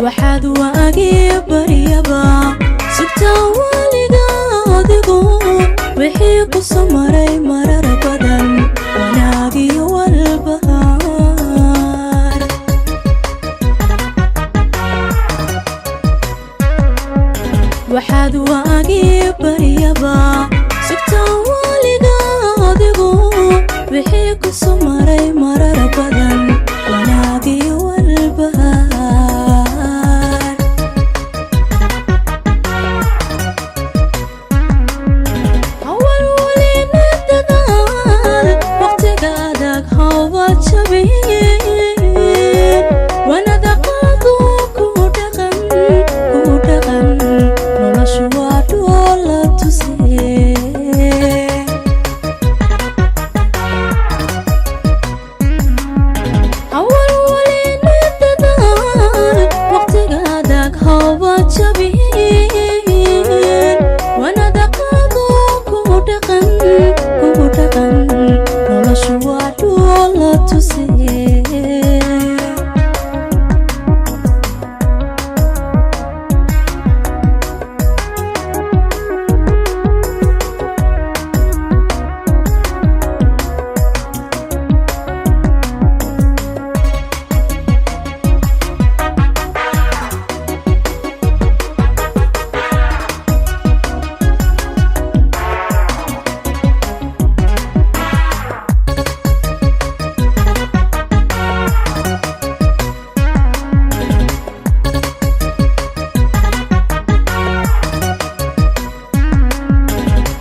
waxaad waagi bariyaba sugta waliga adigu wixii ku samaray marar badan wanaagi walbahaar waxaad waagi bariyaba sugta waliga adigu wixii ku samaray marar badan wanaagi walbahaar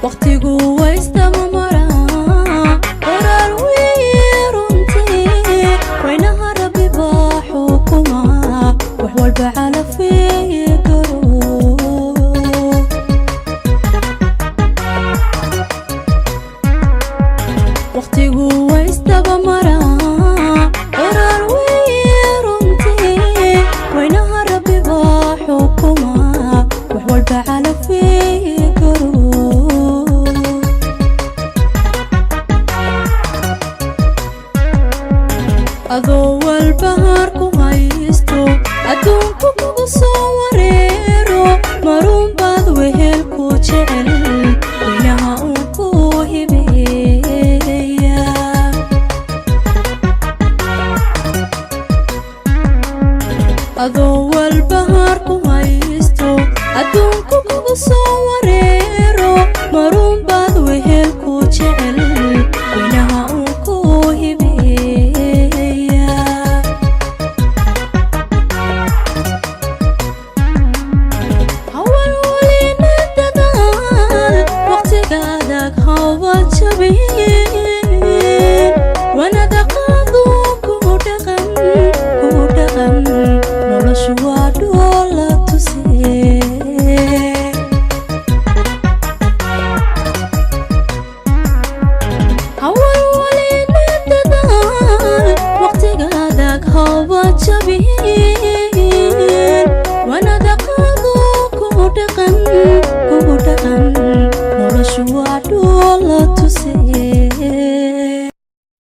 waqtigu waystama maraa qoraal weeruntii waynaha rabbi baa xukuma wax walba calafeeye garo waqtigu waystama maraa qoraal weeruntii waynaha rabbi baa xukuma wax walba calafeeye garo adoo walbahaar ku haysto adduunku kugu soo wareero marun baad wehel ku jecel weynaha uu ku hibeeya adoo walbahaar ku haysto adduunku kugu soo wareero marun baad wehel ku jecel weynaha uu ku hibeeya wanada qaado ku dhaqan noloshu